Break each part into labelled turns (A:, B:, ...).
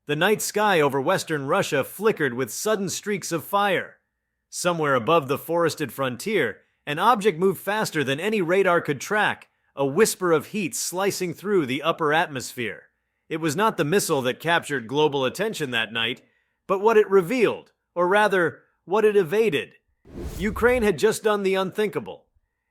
A: The night sky over western Russia flickered with sudden streaks of fire. Somewhere above the forested frontier, an object moved faster than any radar could track, a whisper of heat slicing through the upper atmosphere. It was not the missile that captured global attention that night, but what it revealed, or rather, what it evaded. Ukraine had just done the unthinkable.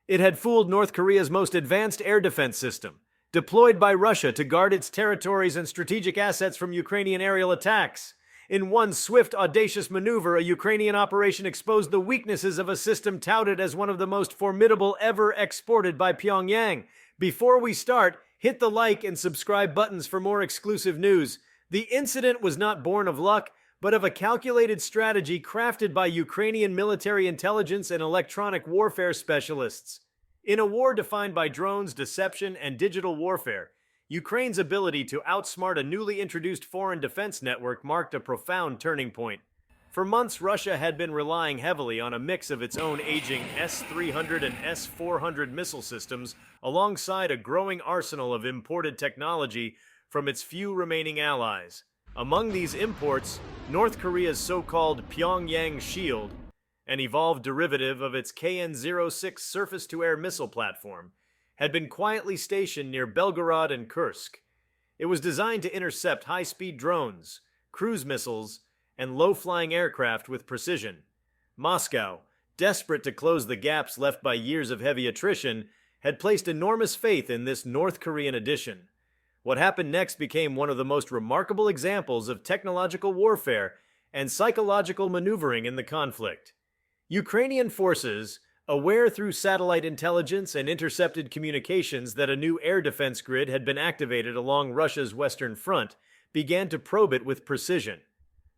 A: It had fooled North Korea's most advanced air defense system, deployed by Russia to guard its territories and strategic assets from Ukrainian aerial attacks. In one swift, audacious maneuver, a Ukrainian operation exposed the weaknesses of a system touted as one of the most formidable ever exported by Pyongyang. Before we start, hit the like and subscribe buttons for more exclusive news. The incident was not born of luck, but of a calculated strategy crafted by Ukrainian military intelligence and electronic warfare specialists. In a war defined by drones, deception, and digital warfare, Ukraine's ability to outsmart a newly introduced foreign defense network marked a profound turning point. For months, Russia had been relying heavily on a mix of its own aging S-300 and S-400 missile systems alongside a growing arsenal of imported technology from its few remaining allies. Among these imports, North Korea's so-called Pyongyang Shield, an evolved derivative of its KN-06 surface-to-air missile platform, had been quietly stationed near Belgorod and Kursk. It was designed to intercept high-speed drones, cruise missiles, and low-flying aircraft with precision. Moscow, desperate to close the gaps left by years of heavy attrition, had placed enormous faith in this North Korean addition. What happened next became one of the most remarkable examples of technological warfare and psychological maneuvering in the conflict. Ukrainian forces, aware through satellite intelligence and intercepted communications that a new air defense grid had been activated along Russia's western front, began to probe it with precision.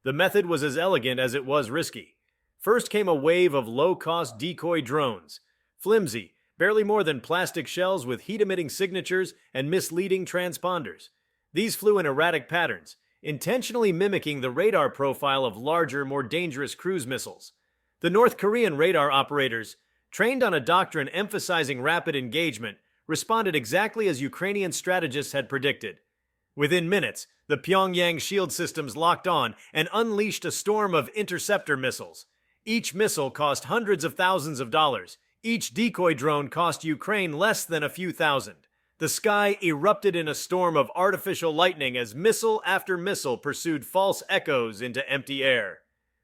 A: The method was as elegant as it was risky. First came a wave of low-cost decoy drones, flimsy, barely more than plastic shells with heat-emitting signatures and misleading transponders. These flew in erratic patterns, intentionally mimicking the radar profile of larger, more dangerous cruise missiles. The North Korean radar operators, trained on a doctrine emphasizing rapid engagement, responded exactly as Ukrainian strategists had predicted. Within minutes, the Pyongyang shield systems locked on and unleashed a storm of interceptor missiles. Each missile cost hundreds of thousands of dollars. Each decoy drone cost Ukraine less than a few thousand. The sky erupted in a storm of artificial lightning as missile after missile pursued false echoes into empty air.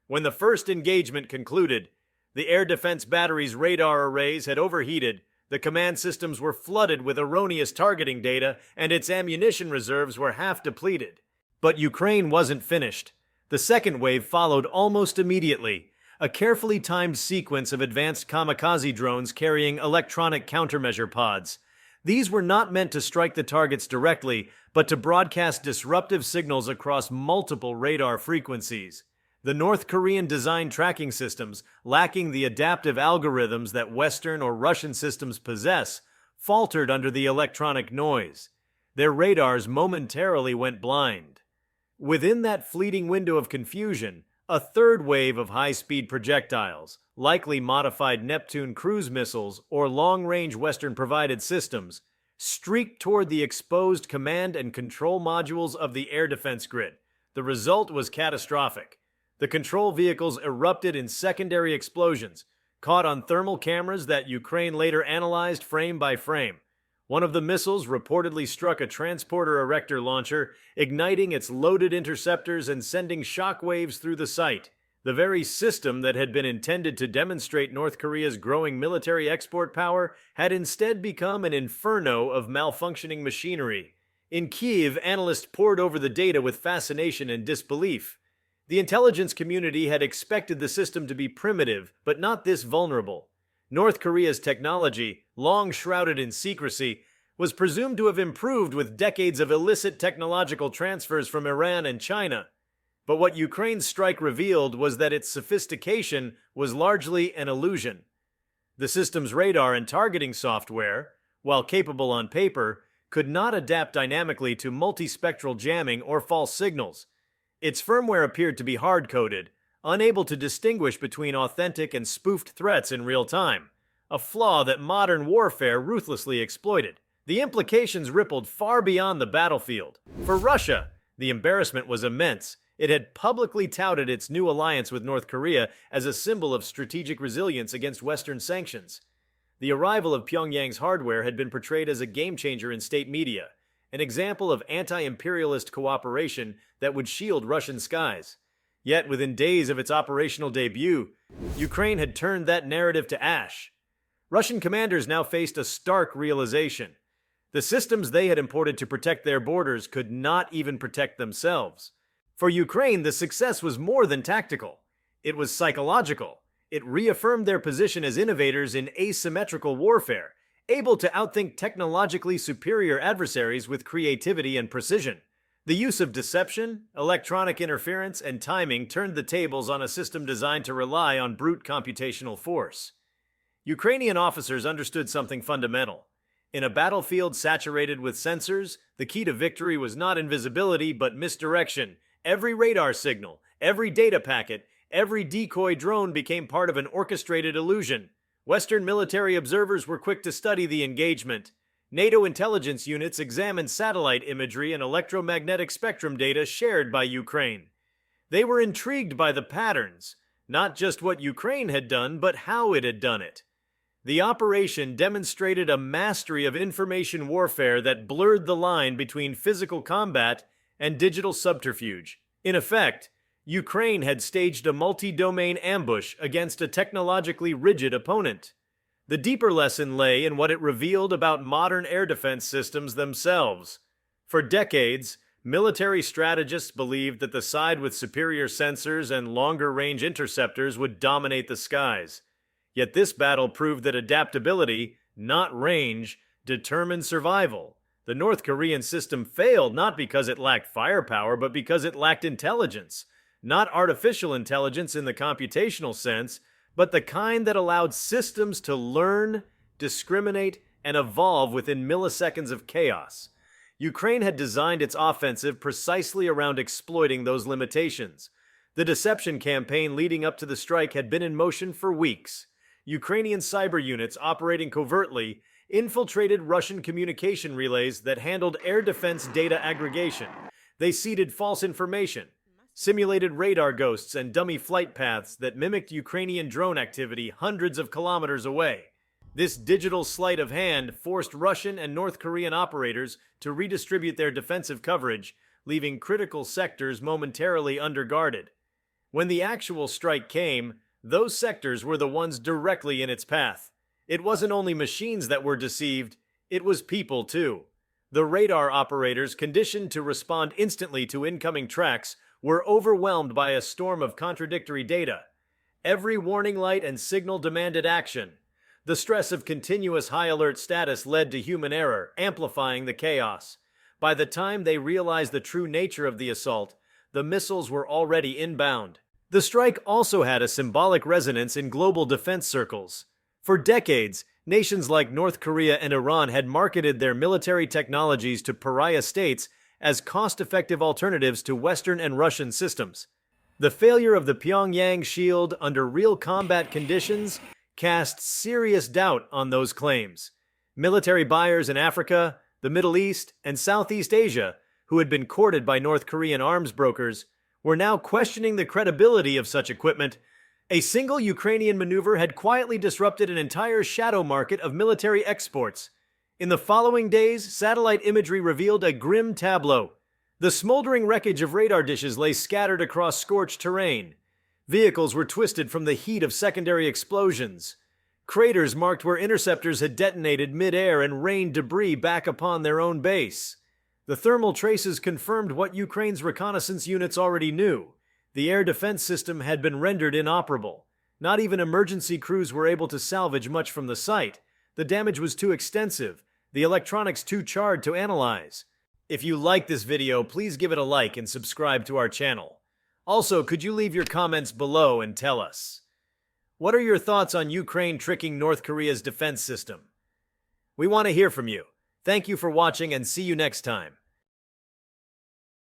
A: When the first engagement concluded, the air defense battery's radar arrays had overheated, the command systems were flooded with erroneous targeting data, and its ammunition reserves were half depleted. But Ukraine wasn't finished. The second wave followed almost immediately, a carefully timed sequence of advanced kamikaze drones carrying electronic countermeasure pods. These were not meant to strike the targets directly, but to broadcast disruptive signals across multiple radar frequencies. The North Korean designed tracking systems, lacking the adaptive algorithms that Western or Russian systems possess, faltered under the electronic noise. Their radars momentarily went blind. Within that fleeting window of confusion, a third wave of high-speed projectiles, likely modified Neptune cruise missiles or long-range Western-provided systems, streaked toward the exposed command and control modules of the air defense grid. The result was catastrophic. The control vehicles erupted in secondary explosions, caught on thermal cameras that Ukraine later analyzed frame by frame. One of the missiles reportedly struck a transporter erector launcher, igniting its loaded interceptors and sending shockwaves through the site. The very system that had been intended to demonstrate North Korea's growing military export power had instead become an inferno of malfunctioning machinery. In Kyiv, analysts pored over the data with fascination and disbelief. The intelligence community had expected the system to be primitive, but not this vulnerable. North Korea's technology, long shrouded in secrecy, was presumed to have improved with decades of illicit technological transfers from Iran and China. But what Ukraine's strike revealed was that its sophistication was largely an illusion. The system's radar and targeting software, while capable on paper, could not adapt dynamically to multispectral jamming or false signals. Its firmware appeared to be hard-coded, unable to distinguish between authentic and spoofed threats in real time, a flaw that modern warfare ruthlessly exploited. The implications rippled far beyond the battlefield. For Russia, The embarrassment was immense. It had publicly touted its new alliance with North Korea as a symbol of strategic resilience against Western sanctions. The arrival of Pyongyang's hardware had been portrayed as a game-changer in state media, an example of anti-imperialist cooperation that would shield Russian skies. Yet, within days of its operational debut, Ukraine had turned that narrative to ash. Russian commanders now faced a stark realization. The systems they had imported to protect their borders could not even protect themselves. For Ukraine, the success was more than tactical. It was psychological. It reaffirmed their position as innovators in asymmetrical warfare, able to outthink technologically superior adversaries with creativity and precision. The use of deception, electronic interference, and timing turned the tables on a system designed to rely on brute computational force. Ukrainian officers understood something fundamental. In a battlefield saturated with sensors, the key to victory was not invisibility but misdirection. Every radar signal, every data packet, every decoy drone became part of an orchestrated illusion. Western military observers were quick to study the engagement. NATO intelligence units examined satellite imagery and electromagnetic spectrum data shared by Ukraine. They were intrigued by the patterns, not just what Ukraine had done, but how it had done it. The operation demonstrated a mastery of information warfare that blurred the line between physical combat and digital subterfuge. In effect, Ukraine had staged a multi-domain ambush against a technologically rigid opponent. The deeper lesson lay in what it revealed about modern air defense systems themselves. For decades, military strategists believed that the side with superior sensors and longer-range interceptors would dominate the skies. Yet this battle proved that adaptability, not range, determined survival. The North Korean system failed not because it lacked firepower, but because it lacked intelligence. Not artificial intelligence in the computational sense, but the kind that allowed systems to learn, discriminate, and evolve within milliseconds of chaos. Ukraine had designed its offensive precisely around exploiting those limitations. The deception campaign leading up to the strike had been in motion for weeks. Ukrainian cyber units operating covertly infiltrated Russian communication relays that handled air defense data aggregation. They seeded false information, simulated radar ghosts and dummy flight paths that mimicked Ukrainian drone activity hundreds of kilometers away. This digital sleight of hand forced Russian and North Korean operators to redistribute their defensive coverage, leaving critical sectors momentarily underguarded. When the actual strike came, those sectors were the ones directly in its path. It wasn't only machines that were deceived, it was people too. The radar operators, conditioned to respond instantly to incoming tracks, were overwhelmed by a storm of contradictory data. Every warning light and signal demanded action. The stress of continuous high alert status led to human error, amplifying the chaos. By the time they realized the true nature of the assault, the missiles were already inbound. The strike also had a symbolic resonance in global defense circles. For decades, nations like North Korea and Iran had marketed their military technologies to pariah states as cost-effective alternatives to Western and Russian systems. The failure of the Pyongyang shield under real combat conditions cast serious doubt on those claims. Military buyers in Africa, the Middle East, and Southeast Asia, who had been courted by North Korean arms brokers, were now questioning the credibility of such equipment. A single Ukrainian maneuver had quietly disrupted an entire shadow market of military exports. In the following days, satellite imagery revealed a grim tableau. The smoldering wreckage of radar dishes lay scattered across scorched terrain. Vehicles were twisted from the heat of secondary explosions. Craters marked where interceptors had detonated mid-air and rained debris back upon their own base. The thermal traces confirmed what Ukraine's reconnaissance units already knew. The air defense system had been rendered inoperable. Not even emergency crews were able to salvage much from the site. The damage was too extensive, the electronics too charred to analyze. If you like this video, please give it a like and subscribe to our channel. Also, could you leave your comments below and tell us? What are your thoughts on Ukraine tricking North Korea's defense system? We want to hear from you. Thank you for watching and see you next time.